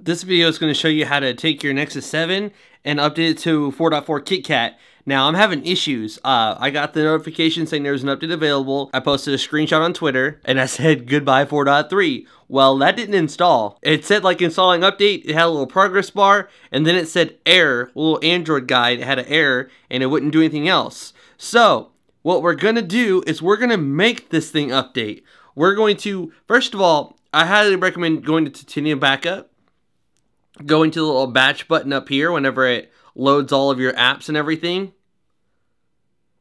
This video is going to show you how to take your Nexus 7 and update it to 4.4 KitKat. Now, I'm having issues. I got the notification saying there's an update available. I posted a screenshot on Twitter, and I said, goodbye 4.3. Well, that didn't install. It said, like, installing update. It had a little progress bar, and then it said error. A little Android guide had an error, and it wouldn't do anything else. So, what we're going to do is we're going to make this thing update. We're going to, first of all, I highly recommend going to Titanium Backup. Going to the little batch button up here whenever it loads all of your apps and everything.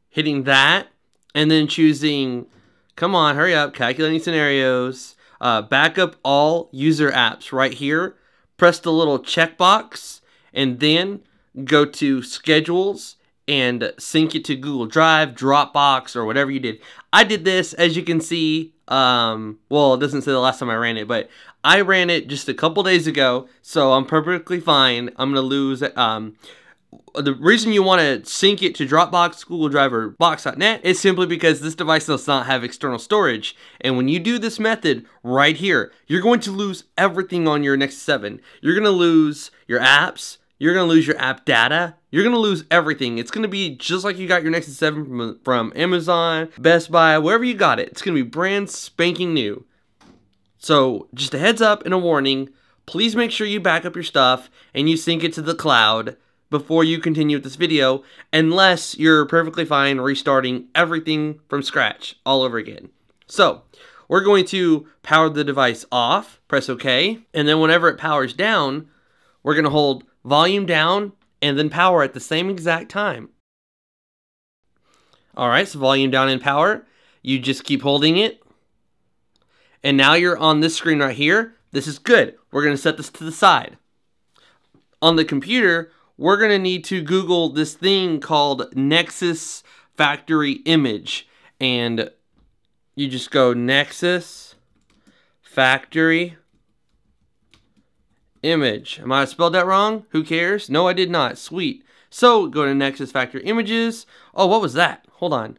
Hitting that. And then choosing, come on, hurry up, calculating scenarios. Backup all user apps right here. Press the little checkbox. And then go to schedules and sync it to Google Drive, Dropbox, or whatever you did. I did this, as you can see. Well, it doesn't say the last time I ran it, but I ran it just a couple days ago, so I'm perfectly fine. I'm gonna lose. The reason you want to sync it to Dropbox, Google Drive, or Box.net is simply because this device does not have external storage. And when you do this method right here, you're going to lose everything on your Nexus 7. You're gonna lose your apps. You're going to lose your app data. You're going to lose everything. It's going to be just like you got your Nexus 7 from Amazon, Best Buy, wherever you got it. It's going to be brand spanking new. So, just a heads up and a warning. Please make sure you back up your stuff and you sync it to the cloud before you continue with this video, unless you're perfectly fine restarting everything from scratch all over again. So, we're going to power the device off, press OK, and then whenever it powers down, we're going to hold volume down, and then power at the same exact time. Alright, so volume down and power. You just keep holding it. And now you're on this screen right here. This is good. We're going to set this to the side. On the computer, we're going to need to Google this thing called Nexus Factory Image. And you just go Nexus Factory Image. Am I spelled that wrong? Who cares? No, I did not. Sweet. So, go to Nexus Factory Images. Oh, what was that? Hold on.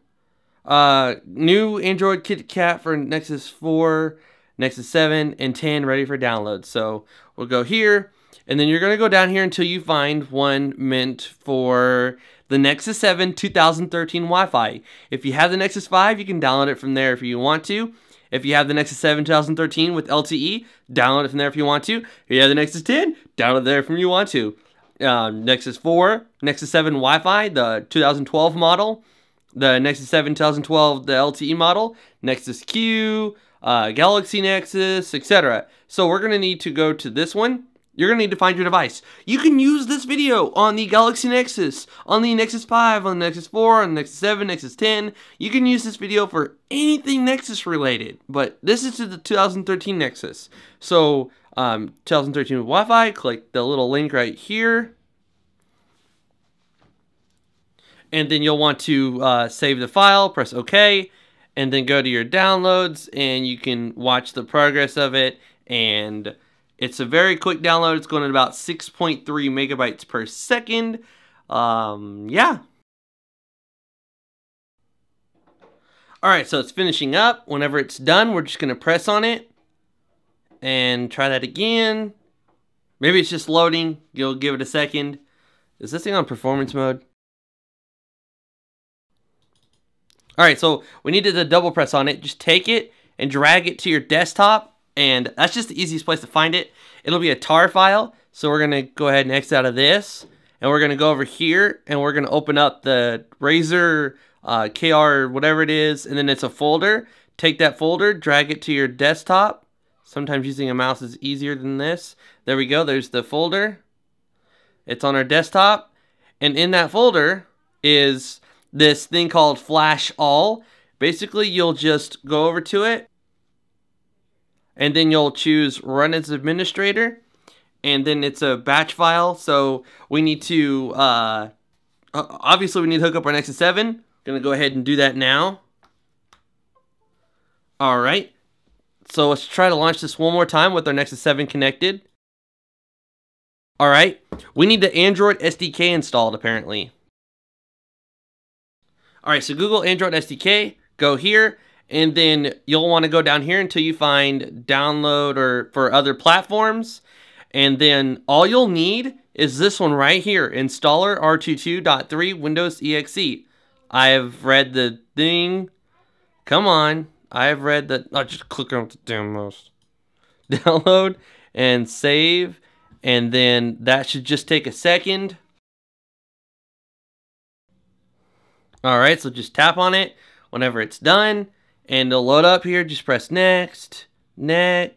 New Android KitKat for Nexus 4, Nexus 7, and 10 ready for download. So, we'll go here. And then you're going to go down here until you find one meant for the Nexus 7 2013 Wi-Fi. If you have the Nexus 5, you can download it from there if you want to. If you have the Nexus 7 2013 with LTE, download it from there if you want to. If you have the Nexus 10, download it there if you want to. Nexus 4, Nexus 7 Wi-Fi, the 2012 model. The Nexus 7 2012, the LTE model. Nexus Q, Galaxy Nexus, etc. So we're going to need to go to this one. You're going to need to find your device. You can use this video on the Galaxy Nexus, on the Nexus 5, on the Nexus 4, on the Nexus 7, Nexus 10. You can use this video for anything Nexus related, but this is to the 2013 Nexus. So, 2013 with Wi-Fi, click the little link right here. And then you'll want to save the file, press OK, and then go to your downloads, and you can watch the progress of it. And it's a very quick download. It's going at about 6.3 megabytes per second. Yeah. Alright, so it's finishing up. Whenever it's done, we're just going to press on it. And try that again. Maybe it's just loading. You'll give it a second. Is this thing on performance mode? Alright, so we needed to double press on it. Just take it and drag it to your desktop. And that's just the easiest place to find it. It'll be a tar file. So we're going to go ahead and exit out of this. And we're going to go over here. And we're going to open up the Razer KR, whatever it is. And then it's a folder. Take that folder, drag it to your desktop. Sometimes using a mouse is easier than this. There we go. There's the folder. It's on our desktop. And in that folder is this thing called Flash All. Basically, you'll just go over to it. And then you'll choose Run as Administrator. And then it's a batch file. So we need to, obviously we need to hook up our Nexus 7. Gonna go ahead and do that now. Alright. So let's try to launch this one more time with our Nexus 7 connected. Alright. We need the Android SDK installed apparently. Alright, so Google Android SDK. Go here. And then you'll want to go down here until you find download or for other platforms. And then all you'll need is this one right here, installer R22.3 Windows EXE. I have read the thing. Come on. I have read the... Oh, just click on the damn mouse. Download and save. And then that should just take a second. Alright, so just tap on it whenever it's done. And it'll load up here. Just press next. Next.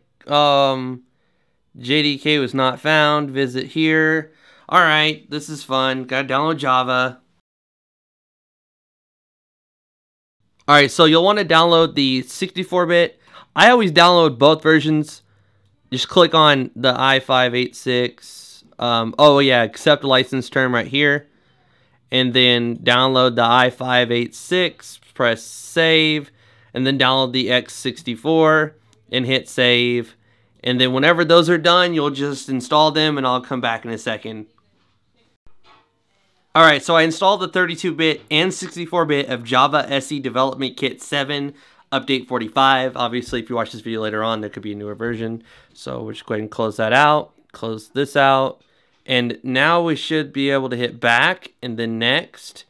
JDK was not found. Visit here. Alright, this is fun. Gotta download Java. Alright, so you'll want to download the 64-bit. I always download both versions. Just click on the i586. Oh yeah, accept license term right here. And then download the i586. Press save. And then download the x64 and hit save. And then whenever those are done, you'll just install them, and I'll come back in a second. Alright, so I installed the 32-bit and 64-bit of Java SE Development Kit 7, Update 45. Obviously, if you watch this video later on, there could be a newer version. So we'll just go ahead and close that out. Close this out. And now we should be able to hit back and then next.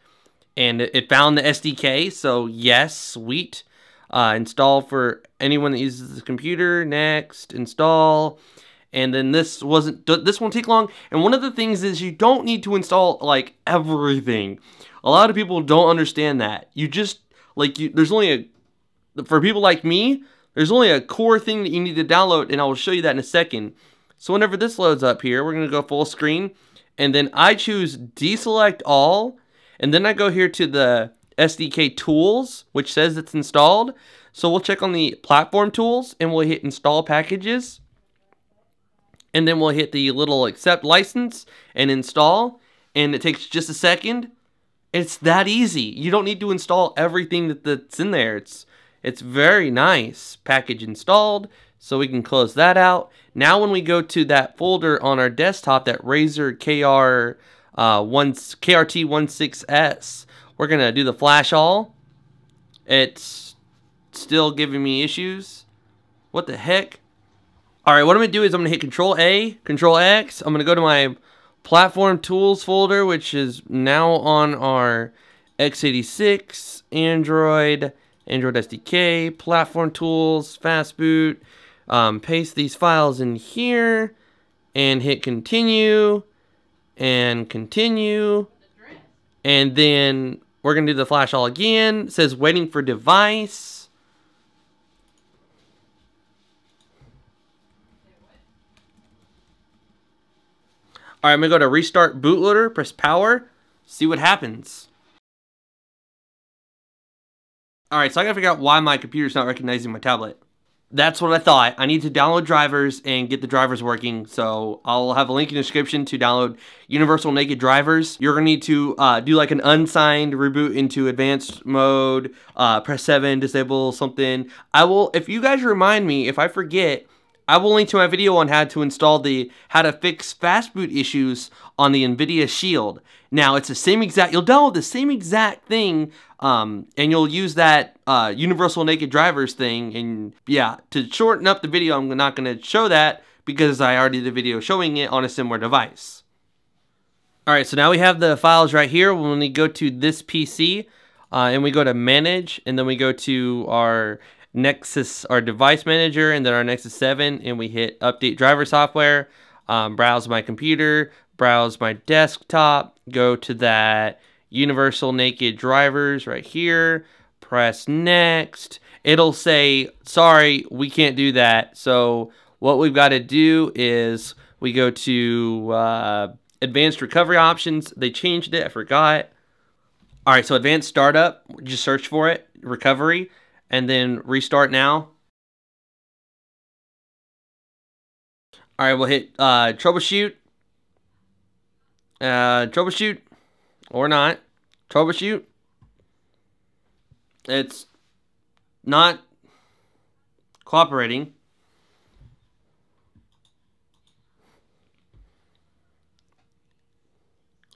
And it found the SDK, so yes, sweet. Install for anyone that uses the computer. Next, install. And then this won't take long. And one of the things is you don't need to install like everything. A lot of people don't understand that. You just there's only for people like me, there's only a core thing that you need to download, and I will show you that in a second. So whenever this loads up here, we're gonna go full screen, and then I choose deselect all, and then I go here to the SDK tools, which says it's installed. So we'll check on the platform tools and we'll hit install packages. And then we'll hit the little accept license and install. And it takes just a second. It's that easy. You don't need to install everything that's in there. It's very nice. Package installed. So we can close that out. Now when we go to that folder on our desktop, that Razer KRT16S, we're going to do the flash all. It's still giving me issues. What the heck? Alright, what I'm going to do is I'm going to hit Control A, Control X. I'm going to go to my Platform Tools folder, which is now on our x86, Android SDK, Platform Tools, Fastboot. Paste these files in here and hit Continue and Continue. And then we're going to do the flash all again. It says waiting for device. Alright, I'm going to go to restart bootloader, press power, see what happens. Alright, so I got to figure out why my computer's not recognizing my tablet. That's what I thought. I need to download drivers and get the drivers working. So I'll have a link in the description to download Universal Naked Drivers. You're going to need to do like an unsigned reboot into advanced mode, press 7, disable something. If you guys remind me, if I forget, I will link to my video on how to install how to fix Fastboot issues on the NVIDIA Shield. Now, it's the same exact, you'll download the same exact thing, and you'll use that Universal Naked Drivers thing, and yeah, to shorten up the video, I'm not going to show that, because I already did a video showing it on a similar device. Alright, so now we have the files right here. When we go to this PC, and we go to Manage, and then we go to our Nexus, our device manager, and then our Nexus 7, and we hit Update Driver Software, browse my computer, browse my desktop, go to that Universal Naked Drivers right here, press Next. It'll say, sorry, we can't do that. So what we've got to do is we go to Advanced Recovery Options. They changed it, I forgot. Alright, so Advanced Startup, just search for it, Recovery, and then Restart Now. Alright, we'll hit Troubleshoot. Troubleshoot or not. Troubleshoot. It's not cooperating.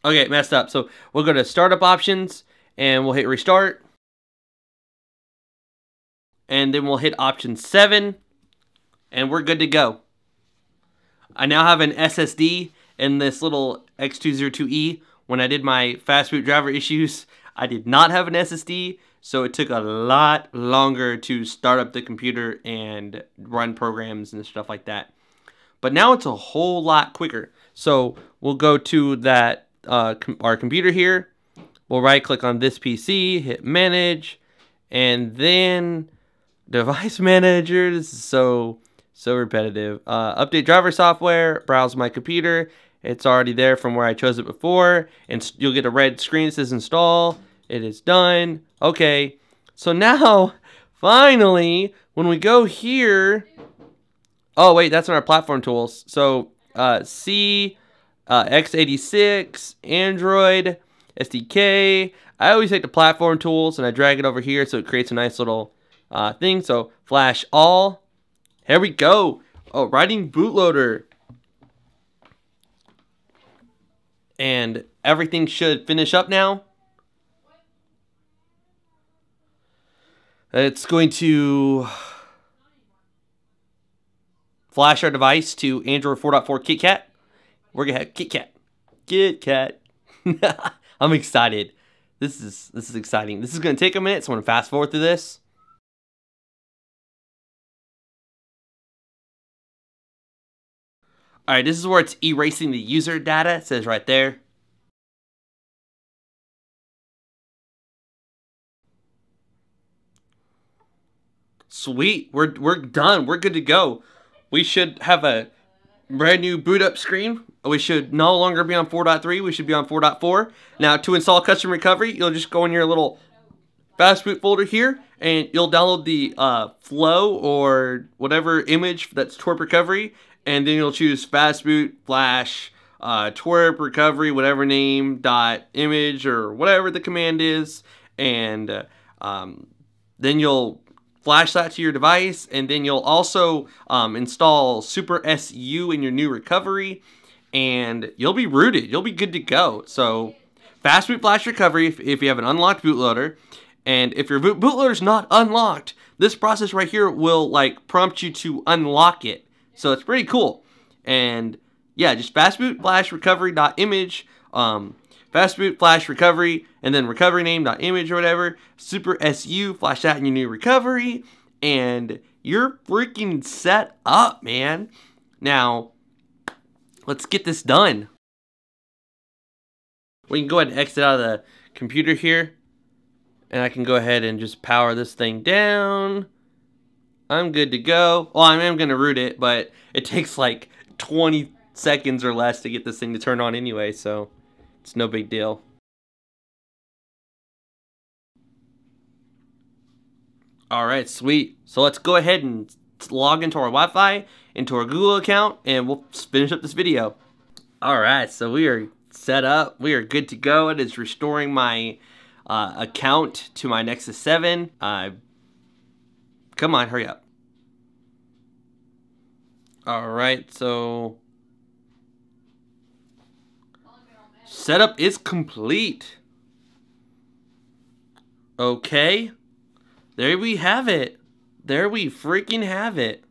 Okay, messed up. So we'll go to Startup Options and we'll hit Restart. And then we'll hit Option 7 and we're good to go. I now have an SSD in this little X202E. When I did my Fastboot driver issues, I did not have an SSD, so it took a lot longer to start up the computer and run programs and stuff like that. But now it's a whole lot quicker. So we'll go to that our computer here. We'll right click on this PC, hit manage, and then device manager. This is so repetitive. Update driver software, browse my computer. It's already there from where I chose it before, and you'll get a red screen that says install. It is done. Okay, so now finally when we go here, oh wait, that's in our platform tools. So C, x86, Android, SDK. I always take the platform tools and I drag it over here so it creates a nice little thing. So flash all. Here we go. Oh, writing bootloader. And everything should finish up now. It's going to flash our device to Android 4.4 KitKat. We're gonna have KitKat. KitKat. I'm excited. This is exciting. This is gonna take a minute, so I'm gonna fast forward through this. Alright, this is where it's erasing the user data. It says right there. Sweet, we're done. We're good to go. We should have a brand new boot up screen. We should no longer be on 4.3. We should be on 4.4. Now, to install custom recovery, you'll just go in your little Fastboot folder here, and you'll download the flow or whatever image that's twerp recovery, and then you'll choose Fastboot flash twerp recovery, whatever name .image or whatever the command is, and then you'll flash that to your device, and then you'll also install Super SU in your new recovery, and you'll be rooted. You'll be good to go. So Fastboot flash recovery if you have an unlocked bootloader, and if your bootloader is not unlocked, this process right here will like prompt you to unlock it. So it's pretty cool. And yeah, just Fastboot flash recovery.image, Fastboot flash recovery, and then recovery name.image or whatever, Super SU, flash that in your new recovery, and you're freaking set up, man. Now, let's get this done. We can go ahead and exit out of the computer here, and I can go ahead and just power this thing down. I'm good to go. Well, I am going to root it, but it takes like 20 seconds or less to get this thing to turn on anyway, so it's no big deal. Alright, sweet. So let's go ahead and log into our Wi-Fi, into our Google account, and we'll finish up this video. Alright, so we are set up. We are good to go. It is restoring my account to my Nexus 7. Come on, hurry up. Alright, so setup is complete. Okay. There we have it. There we freaking have it.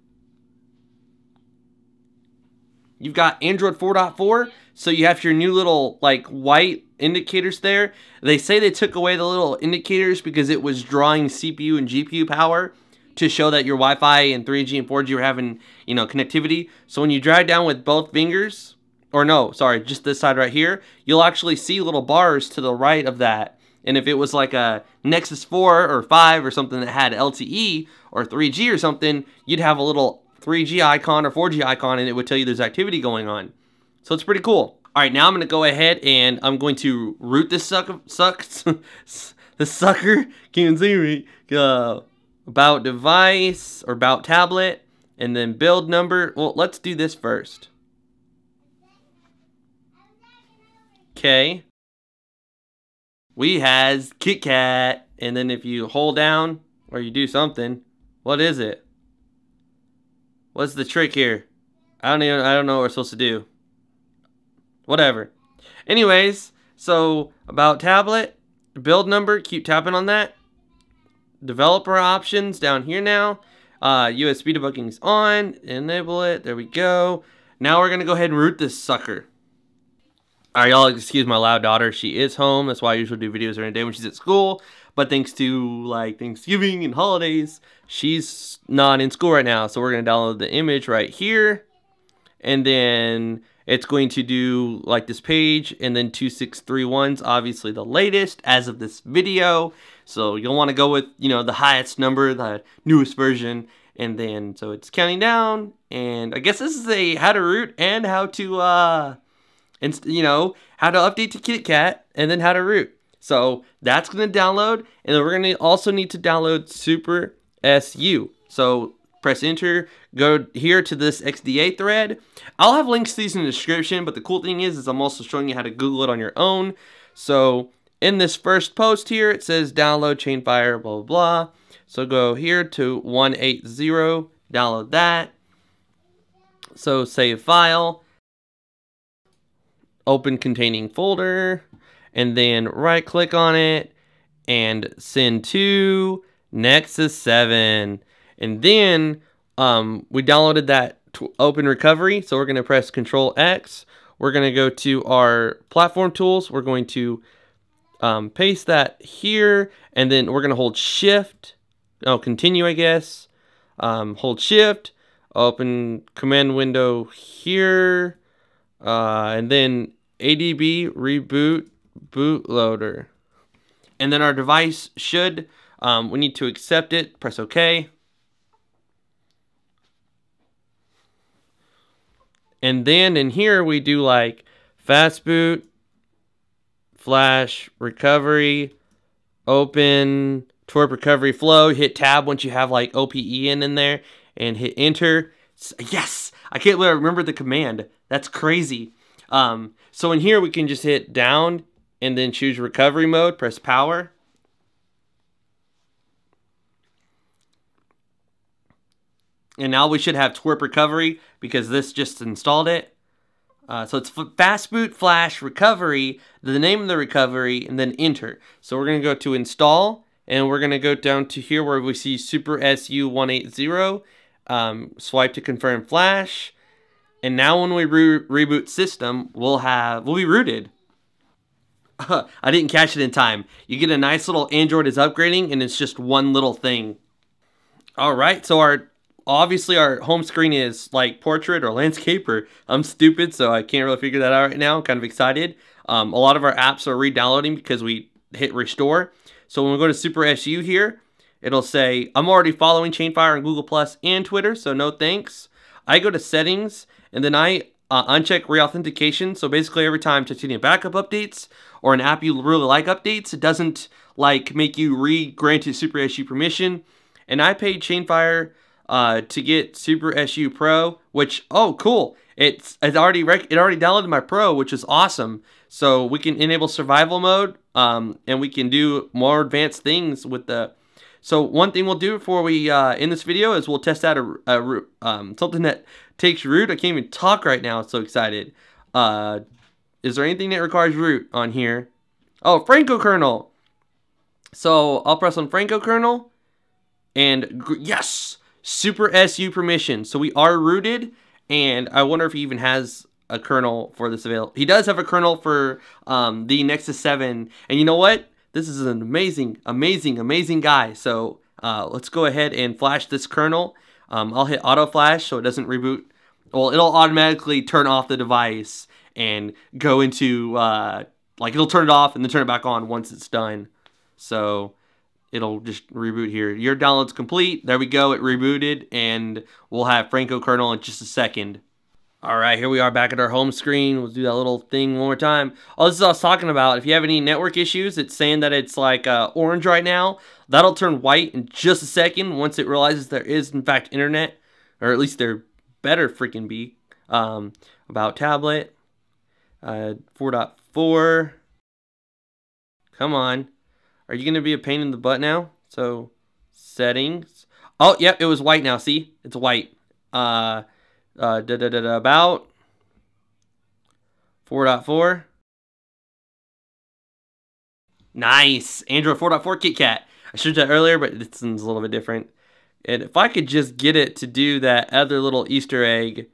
You've got Android 4.4, so you have your new little like white indicators there. They say they took away the little indicators because it was drawing CPU and GPU power to show that your Wi-Fi and 3G and 4G were having, you know, connectivity. So when you drag down with both fingers, or no, sorry, just this side right here, you'll actually see little bars to the right of that. And if it was like a Nexus 4 or 5 or something that had LTE or 3G or something, you'd have a little 3G icon or 4G icon, and it would tell you there's activity going on. So it's pretty cool. All right, now I'm going to go ahead and I'm going to root this the sucker. Can't see me. About device or about tablet, and then build number. Well, let's do this first. Okay. We has KitKat, and then if you hold down or you do something, what is it? What's the trick here? I don't know what we're supposed to do. Whatever. Anyways, so about tablet, build number, keep tapping on that. Developer options down here now. USB debugging's on. Enable it. There we go. Now we're gonna go ahead and root this sucker. Alright, y'all, excuse my loud daughter. She is home. That's why I usually do videos during the day when she's at school. But thanks to, like, Thanksgiving and holidays, she's not in school right now. So we're going to download the image right here. And then it's going to do, like, this page. And then 2631's obviously the latest as of this video. So you'll want to go with, you know, the highest number, the newest version. And then, so it's counting down. And I guess this is a how to root and how to, and, you know, how to update to KitKat, and then how to root. So that's going to download, and then we're going to also need to download Super SU. So press enter, go here to this XDA thread. I'll have links to these in the description, but the cool thing is I'm also showing you how to Google it on your own. So in this first post here, it says download Chainfire, blah, blah, blah. So go here to 180, download that. So save file. Open containing folder, and then right click on it and send to Nexus 7. And then we downloaded that open recovery, so we're going to press Control X. We're going to go to our platform tools. We're going to paste that here, and then we're going to hold Shift. Oh, continue, I guess. Hold Shift, open command window here. And then Adb Reboot Bootloader. And then our device should, we need to accept it, press OK. And then in here we do like Fastboot, Flash, Recovery, Open, Twerp Recovery Flow. Hit Tab once you have like OPEN in there and hit Enter. Yes! I can't believe I remember the command. That's crazy. So in here we can just hit down and then choose recovery mode, press power. And now we should have twerp recovery because this just installed it. So it's Fastboot Flash Recovery, the name of the recovery, and then enter. So we're going to go to install, and we're going to go down to here where we see Super SU 180. Swipe to confirm flash. And now when we reboot system, we'll be rooted. I didn't catch it in time. You get a nice little Android is upgrading, and it's just one little thing. All right, so obviously our home screen is like portrait or landscape, or I'm stupid, so I can't really figure that out right now. I'm kind of excited. A lot of our apps are re-downloading because we hit restore. So when we go to Super SU here, it'll say, I'm already following Chainfire on Google Plus and Twitter, so no thanks. I go to settings, and then I uncheck re-authentication. So basically every time Titanium Backup updates or an app you really like updates, it doesn't like make you re-grant it Super SU permission. And I paid Chainfire to get Super SU Pro, which, oh cool, it already downloaded my Pro, which is awesome. So we can enable survival mode, and we can do more advanced things with the. So one thing we'll do before we end this video is we'll test out something that takes root. I can't even talk right now. I'm so excited. Is there anything that requires root on here? Oh, Franco kernel. So I'll press on Franco kernel, and yes, Super SU permission. So we are rooted, and I wonder if he even has a kernel for this available. He does have a kernel for the Nexus 7, and you know what? This is an amazing, amazing, amazing guy. So let's go ahead and flash this kernel. I'll hit auto flash so it doesn't reboot. Well, it'll automatically turn off the device and go into, like it'll turn it off and then turn it back on once it's done. So it'll just reboot here. Your download's complete. There we go. It rebooted, and we'll have Franco kernel in just a second. All right, here we are back at our home screen. We'll do that little thing one more time. Oh, this is what I was talking about. If you have any network issues, it's saying that it's like orange right now. That'll turn white in just a second once it realizes there is, in fact, internet. Or at least there better freaking be. About tablet. 4.4. Come on. Are you going to be a pain in the butt now? So, settings. Oh, yep, it was white now. See? It's white. About 4.4. Nice. Android 4.4 KitKat. I showed you that earlier, but this one's a little bit different. And if I could just get it to do that other little Easter egg.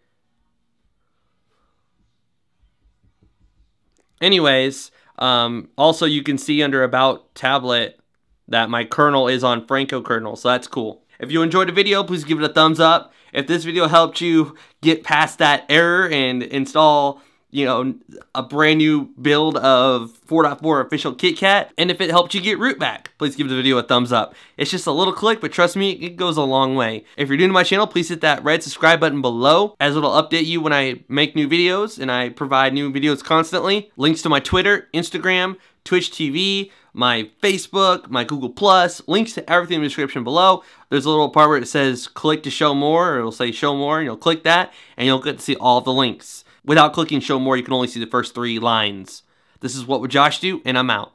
Anyways, also you can see under About Tablet that my kernel is on Franco kernel, so that's cool. If you enjoyed the video, please give it a thumbs up. If this video helped you get past that error and install, you know, a brand new build of 4.4 official KitKat, and if it helped you get root back, please give the video a thumbs up. It's just a little click, but trust me, it goes a long way. If you're new to my channel, please hit that red subscribe button below, as it'll update you when I make new videos, and I provide new videos constantly. Links to my Twitter, Instagram, Twitch TV, my Facebook, my Google+, links to everything in the description below. There's a little part where it says click to show more, or it'll say show more, and you'll click that, and you'll get to see all of the links. Without clicking show more, you can only see the first 3 lines. This is What Would Josh Do, and I'm out.